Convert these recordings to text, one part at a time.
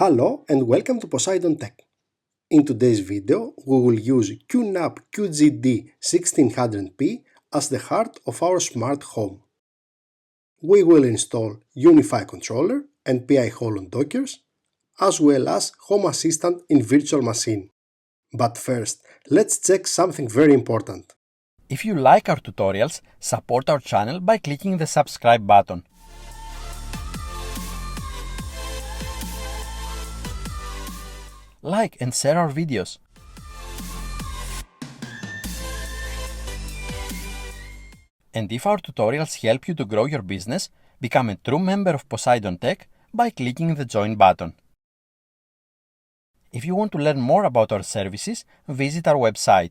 Hello and welcome to Poseidwn Tech. In today's video, we will use QNAP QGD-1600P as the heart of our smart home. We will install Unifi controller and pihole on Dockers, as well as Home Assistant in virtual machine. But first, let's check something very important. If you like our tutorials, support our channel by clicking the subscribe button. Like and share our videos. And if our tutorials help you to grow your business, become a true member of Poseidwn Tech by clicking the join button. If you want to learn more about our services, visit our website.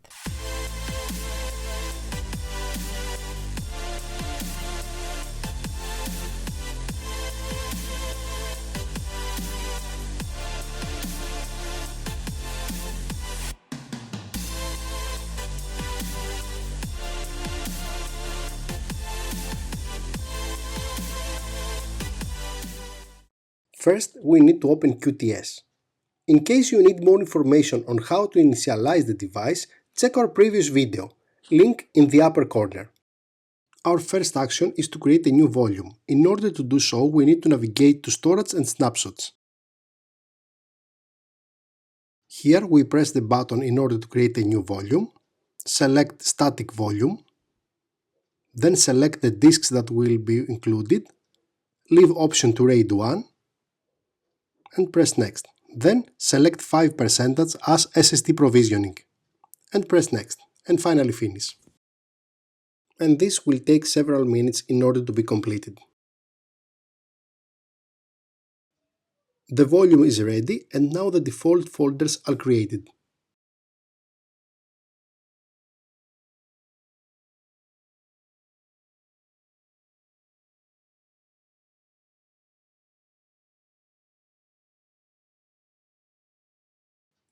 First, we need to open QTS. In case you need more information on how to initialize the device, check our previous video, link in the upper corner. Our first action is to create a new volume. In order to do so, we need to navigate to Storage and Snapshots. Here we press the button in order to create a new volume, select Static Volume, then select the disks that will be included, leave option to RAID 1, and press Next. Then select 5% as SSD provisioning, and press Next, and finally finish. And this will take several minutes in order to be completed. The volume is ready and now the default folders are created.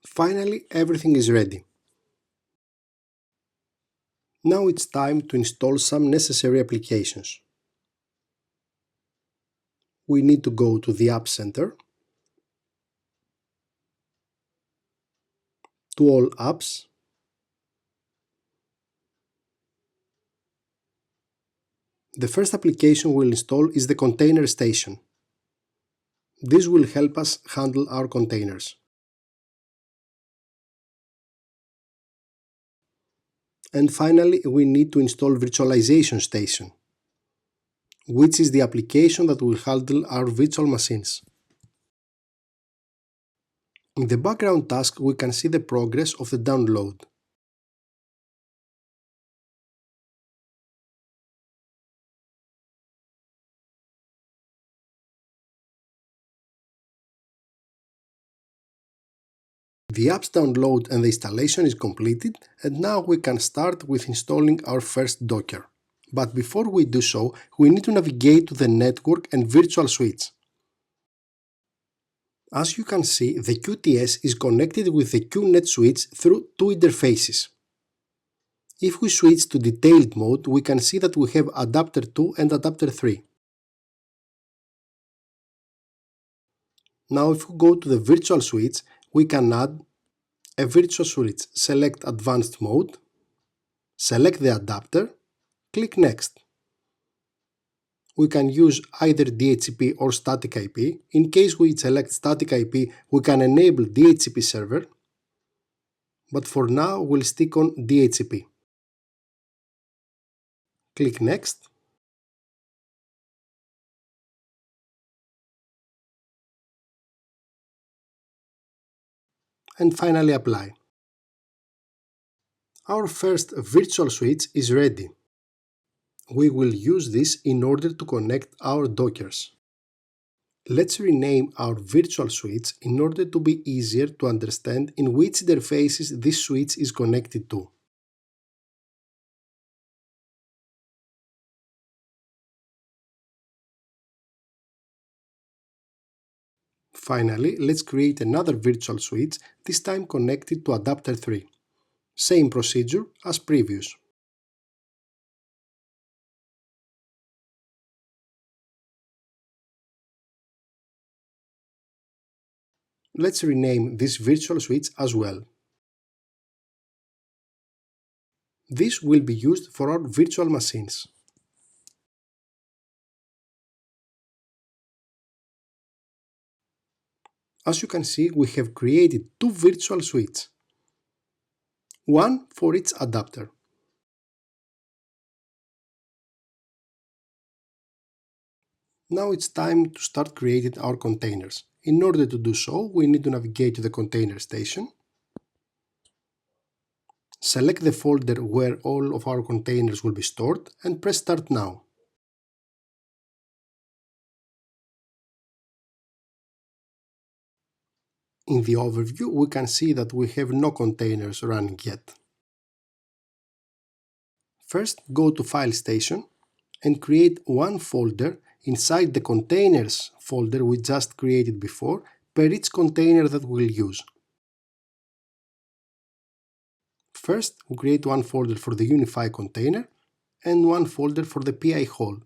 Finally, everything is ready. Now it's time to install some necessary applications. We need to go to the App Center, to All Apps, the first application we'll install is the Container Station. This will help us handle our containers. And finally, we need to install Virtualization Station, which is the application that will handle our virtual machines. In the background task, we can see the progress of the download. The app's download and the installation is completed, and now we can start with installing our first Docker. But before we do so, we need to navigate to the network and virtual switch. As you can see, the QTS is connected with the QNet switch through two interfaces. If we switch to detailed mode, we can see that we have adapter 2 and adapter 3. Now if we go to the virtual switch, we can add a virtual switch. Select Advanced Mode, select the adapter, click Next. We can use either DHCP or static IP. In case we select static IP, we can enable DHCP server, but for now we'll stick on DHCP. Click Next. And finally apply. Our first virtual switch is ready. We will use this in order to connect our Dockers. Let's rename our virtual switch in order to be easier to understand in which interfaces this switch is connected to. Finally, let's create another virtual switch, this time connected to adapter 3. Same procedure as previous. Let's rename this virtual switch as well. This will be used for our virtual machines. As you can see, we have created two virtual switches, one for each adapter. Now it's time to start creating our containers. In order to do so, we need to navigate to the container station, select the folder where all of our containers will be stored, and press Start Now. In the overview, we can see that we have no containers running yet. First, go to File Station and create one folder inside the containers folder we just created before per each container that we'll use. First, we create one folder for the Unifi container and one folder for the pihole.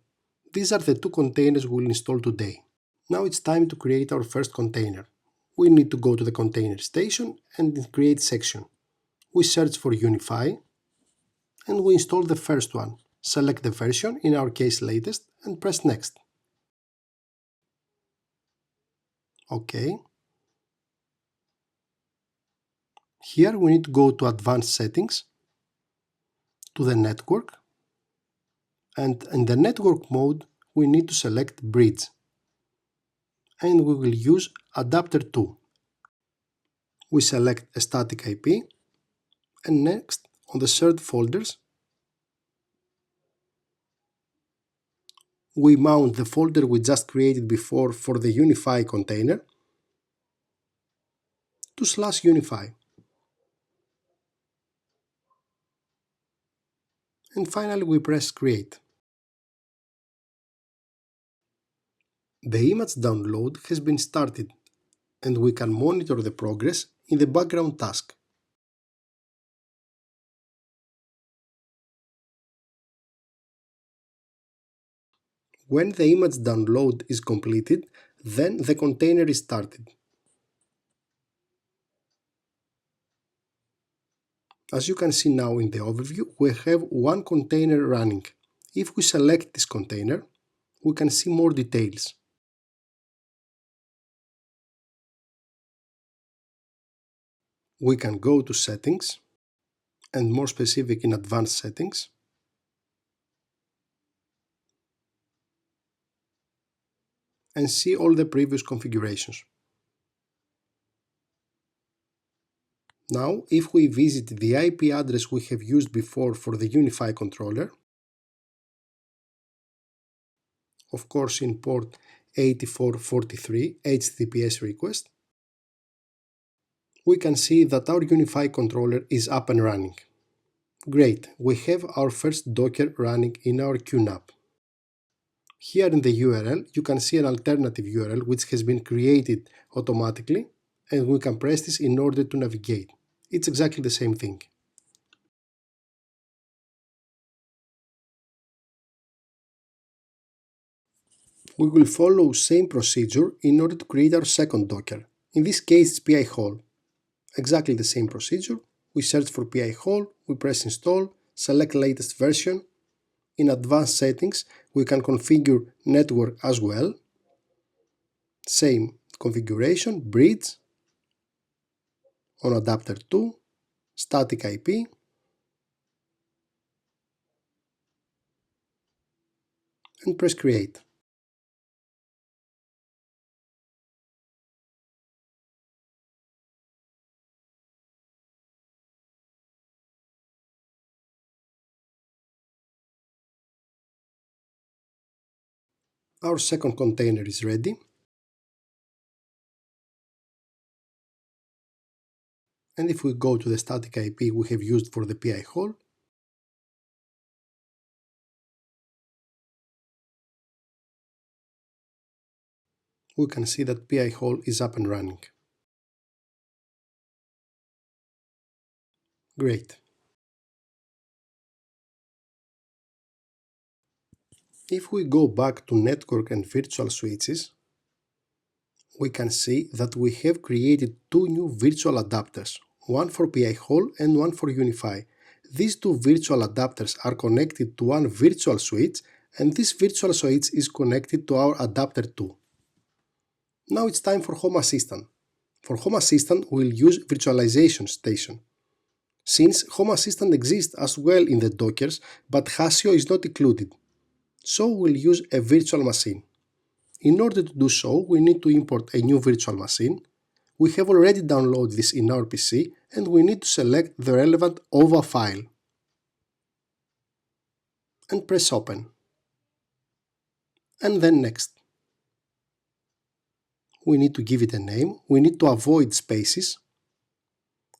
These are the two containers we'll install today. Now it's time to create our first container. We need to go to the container station and create section. We search for Unifi and we install the first one. Select the version, in our case latest, and press Next. OK. Here we need to go to Advanced Settings, to the network, and in the network mode we need to select Bridge, and we will use Adapter 2. We select a static IP, and next on the shared folders we mount the folder we just created before for the Unifi container to /Unifi. And finally we press Create. The image download has been started, and we can monitor the progress in the background task. When the image download is completed, then the container is started. As you can see now in the overview, we have one container running. If we select this container, we can see more details. We can go to Settings, and more specific in Advanced Settings, and see all the previous configurations. Now, if we visit the IP address we have used before for the Unifi controller, of course in port 8443 HTTPS request, we can see that our Unifi controller is up and running. Great, we have our first Docker running in our QNAP. Here in the URL, you can see an alternative URL which has been created automatically, and we can press this in order to navigate. It's exactly the same thing. We will follow same procedure in order to create our second Docker. In this case, it's pihole. Exactly the same procedure. We search for pihole, we press Install, select latest version. In Advanced Settings, we can configure network as well. Same configuration, bridge, on adapter 2, static IP, and press Create. Our second container is ready. And if we go to the static IP we have used for the pihole, we can see that pihole is up and running. Great. If we go back to network and virtual switches, we can see that we have created two new virtual adapters, one for pihole and one for Unifi. These two virtual adapters are connected to one virtual switch, and this virtual switch is connected to our adapter 2. Now it's time for Home Assistant. For Home Assistant, we'll use Virtualization Station. Since Home Assistant exists as well in the Dockers, but Hasio is not included, so we'll use a virtual machine. In order to do so, we need to import a new virtual machine. We have already downloaded this in our PC, and we need to select the relevant OVA file and press Open, and then Next. We need to give it a name, we need to avoid spaces,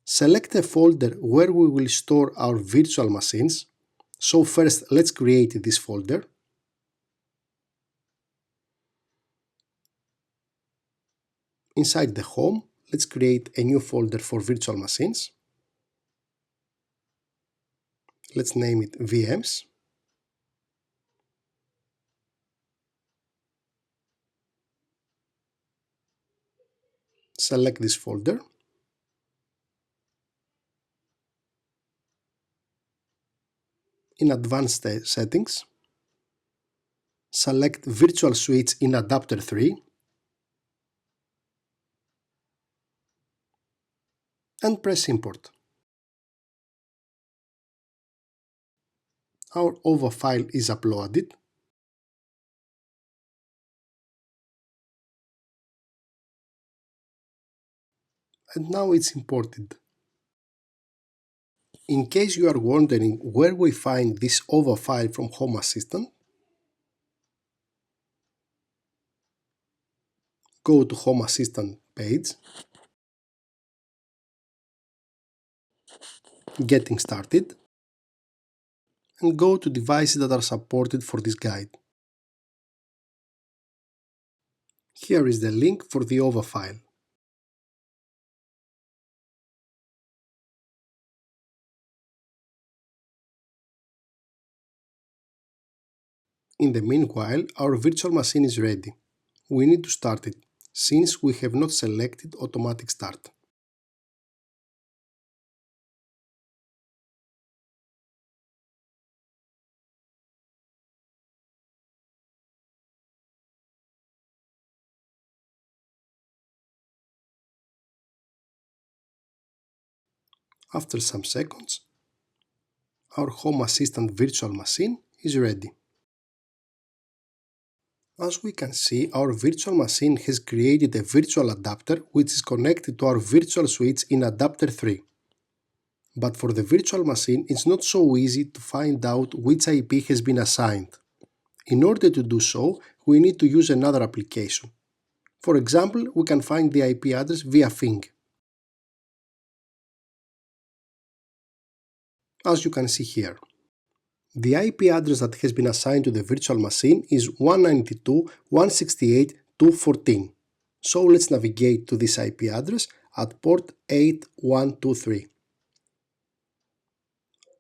select a folder where we will store our virtual machines. So first let's create this folder. Inside the Home, let's create a new folder for virtual machines. Let's name it VMs. Select this folder. In Advanced Settings, select Virtual Switch in Adapter 3 and press Import. Our OVA file is uploaded. And now it's imported. In case you are wondering where we find this OVA file from Home Assistant, go to Home Assistant page, Getting Started, and go to devices that are supported for this guide. Here is the link for the OVA file. In the meanwhile, our virtual machine is ready. We need to start it, since we have not selected Automatic Start. After some seconds, our Home Assistant virtual machine is ready. As we can see, our virtual machine has created a virtual adapter which is connected to our virtual switch in adapter 3. But for the virtual machine, it's not so easy to find out which IP has been assigned. In order to do so, we need to use another application. For example, we can find the IP address via Fing. As you can see here. The IP address that has been assigned to the virtual machine is 192.168.214. So let's navigate to this IP address at port 8123.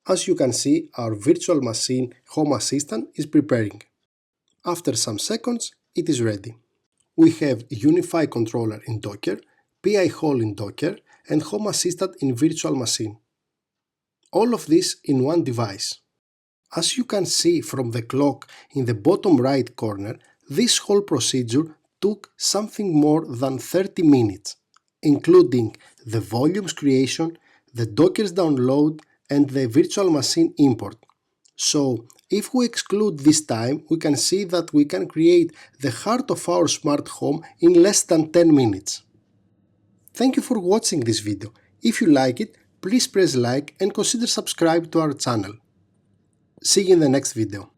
As you can see, our virtual machine Home Assistant is preparing. After some seconds, it is ready. We have Unifi controller in Docker, pihole in Docker, and Home Assistant in virtual machine. All of this in one device. As you can see from the clock in the bottom right corner, this whole procedure took something more than 30 minutes, including the volumes creation, the Dockers download, and the virtual machine import. So, if we exclude this time, we can see that we can create the heart of our smart home in less than 10 minutes. Thank you for watching this video. If you like it, please press like and consider subscribe to our channel. See you in the next video.